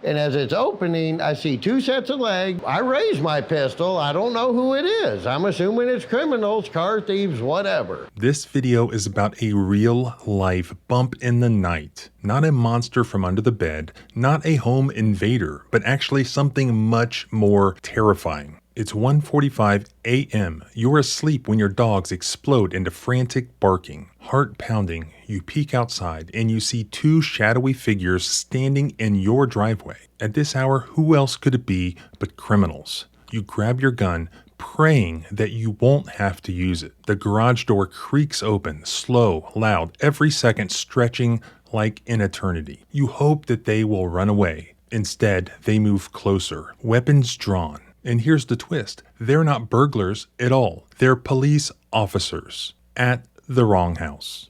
And as it's opening, I see two sets of legs. I raise my pistol. I don't know who it is. I'm assuming it's criminals, car thieves, whatever. This video is about a real-life bump in the night. Not a monster from under the bed, not a home invader, but actually something much more terrifying. It's 1:45 a.m. You're asleep when your dogs explode into frantic barking. Heart pounding, you peek outside and you see two shadowy figures standing in your driveway. At this hour, who else could it be but criminals? You grab your gun, praying that you won't have to use it. The garage door creaks open, slow, loud, every second stretching like an eternity. You hope that they will run away. Instead, they move closer, weapons drawn. And here's the twist. They're not burglars at all. They're police officers at the wrong house.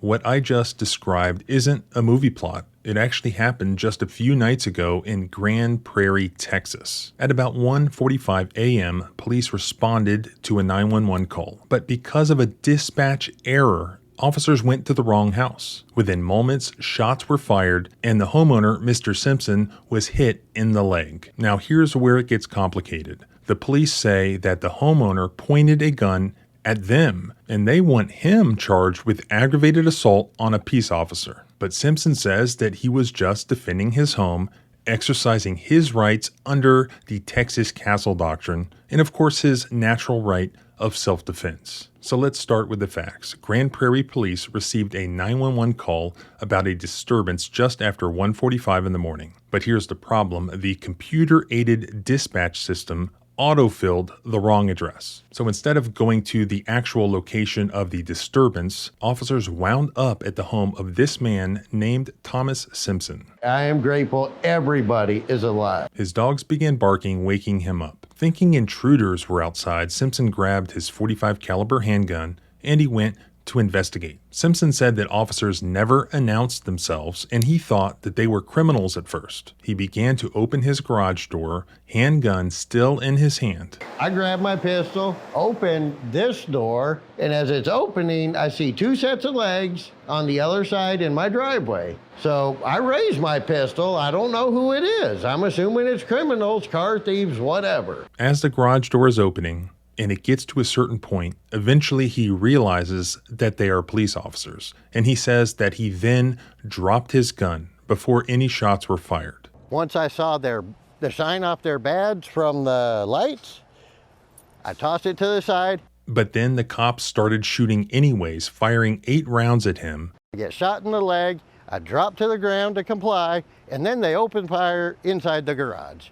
What I just described isn't a movie plot. It actually happened just a few nights ago in Grand Prairie, Texas. At about 1:45 a.m., police responded to a 911 call. But because of a dispatch error, officers went to the wrong house. Within moments, shots were fired, and the homeowner, Mr. Simpson, was hit in the leg. Now here's where it gets complicated. The police say that the homeowner pointed a gun at them, and they want him charged with aggravated assault on a peace officer. But Simpson says that he was just defending his home, exercising his rights under the Texas Castle Doctrine, and of course his natural right of self-defense. So let's start with the facts. Grand Prairie Police received a 911 call about a disturbance just after 1:45 in the morning. But here's the problem. The computer-aided dispatch system autofilled the wrong address. So instead of going to the actual location of the disturbance, officers wound up at the home of this man named Thomas Simpson. I am grateful everybody is alive. His dogs began barking, waking him up. Thinking intruders were outside, Simpson grabbed his .45 caliber handgun and he went to investigate. Simpson said that officers never announced themselves and he thought that they were criminals at first. He began to open his garage door, handgun still in his hand. I grab my pistol, open this door, and as it's opening, I see two sets of legs on the other side in my driveway. So I raise my pistol. I don't know who it is. I'm assuming it's criminals, car thieves, whatever. As the garage door is opening, and it gets to a certain point, eventually he realizes that they are police officers. And he says that he then dropped his gun before any shots were fired. Once I saw the sign off their badge from the lights, I tossed it to the side. But then the cops started shooting anyways, firing 8 rounds at him. I get shot in the leg, I drop to the ground to comply, and then they open fire inside the garage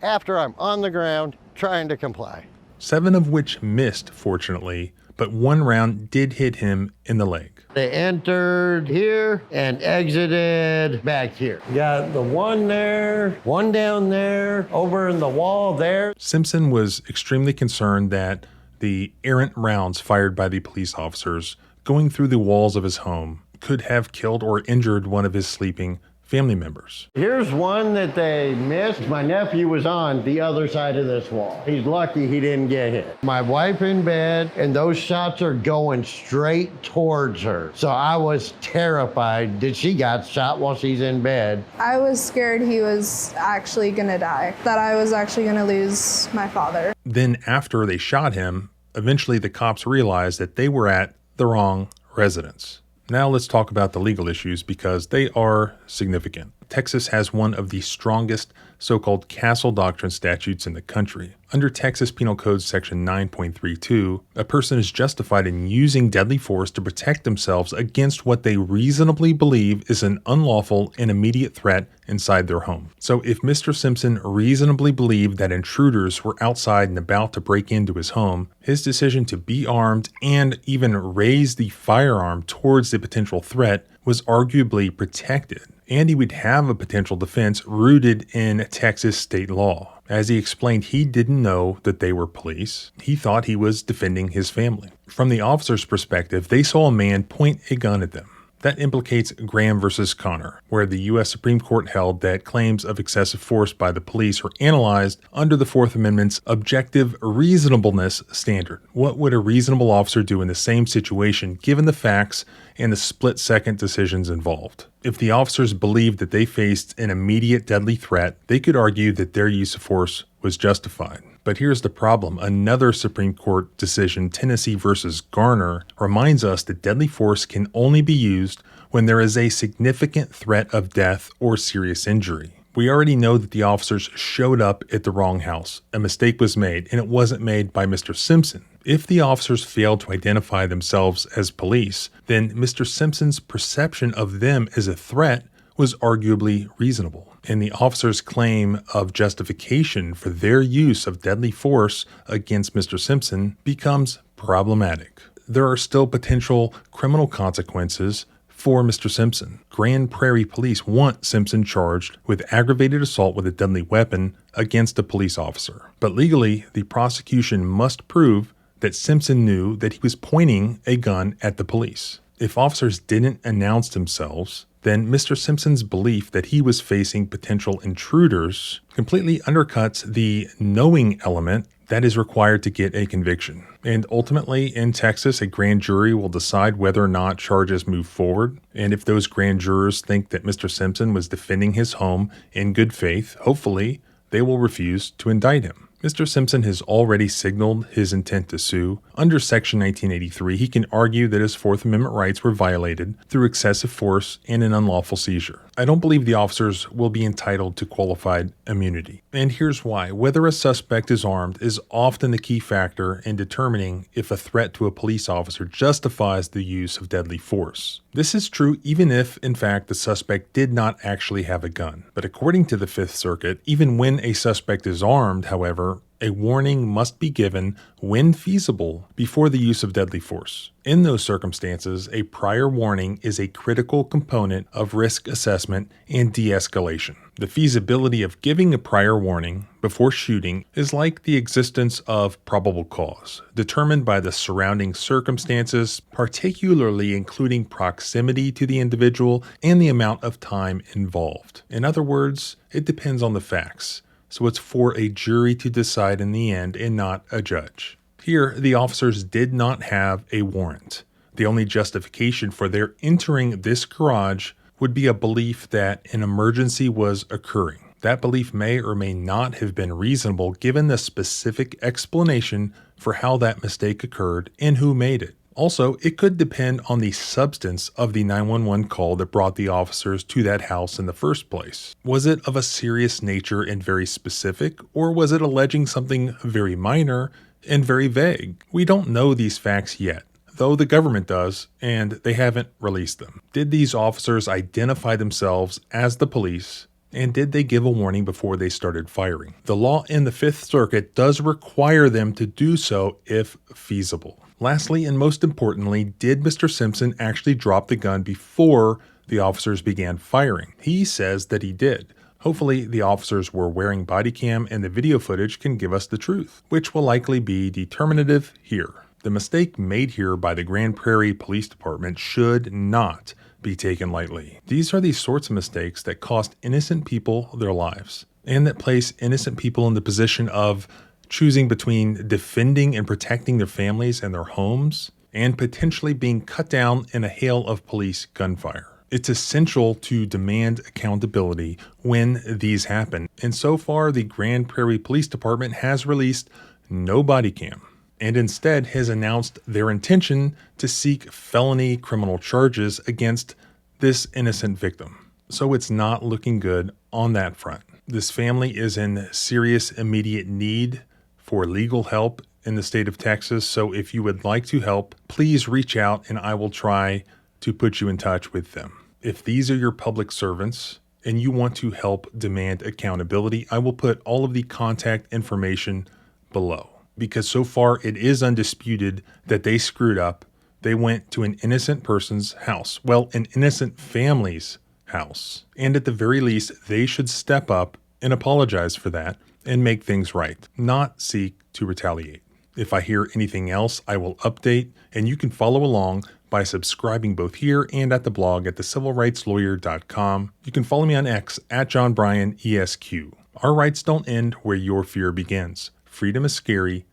after I'm on the ground trying to comply. 7 of which missed, fortunately, but 1 round did hit him in the leg. They entered here and exited back here. Got the one there, one down there, over in the wall there. Simpson was extremely concerned that the errant rounds fired by the police officers going through the walls of his home could have killed or injured one of his sleeping family members. Here's one that they missed. My nephew was on the other side of this wall. He's lucky he didn't get hit. My wife in bed, and those shots are going straight towards her. So I was terrified that she got shot while she's in bed. I was scared he was actually gonna die, that I was actually gonna lose my father. Then after they shot him, eventually the cops realized that they were at the wrong residence. Now let's talk about the legal issues because they are significant. Texas has one of the strongest so-called Castle Doctrine statutes in the country. Under Texas Penal Code Section 9.32, a person is justified in using deadly force to protect themselves against what they reasonably believe is an unlawful and immediate threat inside their home. So if Mr. Simpson reasonably believed that intruders were outside and about to break into his home, his decision to be armed and even raise the firearm towards the potential threat was arguably protected, and he would have a potential defense rooted in Texas state law. As he explained, he didn't know that they were police. He thought he was defending his family. From the officer's perspective, they saw a man point a gun at them. That implicates Graham versus Connor, where the U.S. Supreme Court held that claims of excessive force by the police were analyzed under the Fourth Amendment's objective reasonableness standard. What would a reasonable officer do in the same situation given the facts and the split-second decisions involved. If the officers believed that they faced an immediate deadly threat, they could argue that their use of force was justified. But here's the problem. Another Supreme Court decision, Tennessee versus Garner, reminds us that deadly force can only be used when there is a significant threat of death or serious injury. We already know that the officers showed up at the wrong house. A mistake was made, and it wasn't made by Mr. Simpson. If the officers failed to identify themselves as police, then Mr. Simpson's perception of them as a threat was arguably reasonable, and the officers' claim of justification for their use of deadly force against Mr. Simpson becomes problematic. There are still potential criminal consequences for Mr. Simpson. Grand Prairie Police want Simpson charged with aggravated assault with a deadly weapon against a police officer. But legally, the prosecution must prove that Simpson knew that he was pointing a gun at the police. If officers didn't announce themselves, then Mr. Simpson's belief that he was facing potential intruders completely undercuts the knowing element that is required to get a conviction. And ultimately, in Texas, a grand jury will decide whether or not charges move forward. And if those grand jurors think that Mr. Simpson was defending his home in good faith, hopefully they will refuse to indict him. Mr. Simpson has already signaled his intent to sue. Under Section 1983, he can argue that his Fourth Amendment rights were violated through excessive force and an unlawful seizure. I don't believe the officers will be entitled to qualified immunity. And here's why. Whether a suspect is armed is often the key factor in determining if a threat to a police officer justifies the use of deadly force. This is true even if, in fact, the suspect did not actually have a gun. But according to the Fifth Circuit, even when a suspect is armed, however, a warning must be given when feasible before the use of deadly force. In those circumstances, a prior warning is a critical component of risk assessment and de-escalation. The feasibility of giving a prior warning before shooting is like the existence of probable cause, determined by the surrounding circumstances, particularly including proximity to the individual and the amount of time involved. In other words, it depends on the facts. So it's for a jury to decide in the end and not a judge. Here, the officers did not have a warrant. The only justification for their entering this garage would be a belief that an emergency was occurring. That belief may or may not have been reasonable given the specific explanation for how that mistake occurred and who made it. Also, it could depend on the substance of the 911 call that brought the officers to that house in the first place. Was it of a serious nature and very specific, or was it alleging something very minor and very vague? We don't know these facts yet, though the government does, and they haven't released them. Did these officers identify themselves as the police? And did they give a warning before they started firing? The law in the Fifth Circuit does require them to do so if feasible. Lastly, and most importantly, did Mr. Simpson actually drop the gun before the officers began firing? He says that he did. Hopefully, the officers were wearing body cam and the video footage can give us the truth, which will likely be determinative here. The mistake made here by the Grand Prairie Police Department should not be taken lightly. These are the sorts of mistakes that cost innocent people their lives and that place innocent people in the position of choosing between defending and protecting their families and their homes and potentially being cut down in a hail of police gunfire. It's essential to demand accountability when these happen. And so far, the Grand Prairie Police Department has released no body cam and instead has announced their intention to seek felony criminal charges against this innocent victim. So it's not looking good on that front. This family is in serious immediate need for legal help in the state of Texas. So if you would like to help, please reach out and I will try to put you in touch with them. If these are your public servants and you want to help demand accountability, I will put all of the contact information below. Because so far it is undisputed that they screwed up. They went to an innocent person's house. Well, an innocent family's house. And at the very least, they should step up and apologize for that and make things right, not seek to retaliate. If I hear anything else, I will update, and you can follow along by subscribing both here and at the blog at thecivilrightslawyer.com. You can follow me on X at JohnBryanESQ. Our rights don't end where your fear begins. Freedom is scary.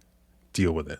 Deal with it.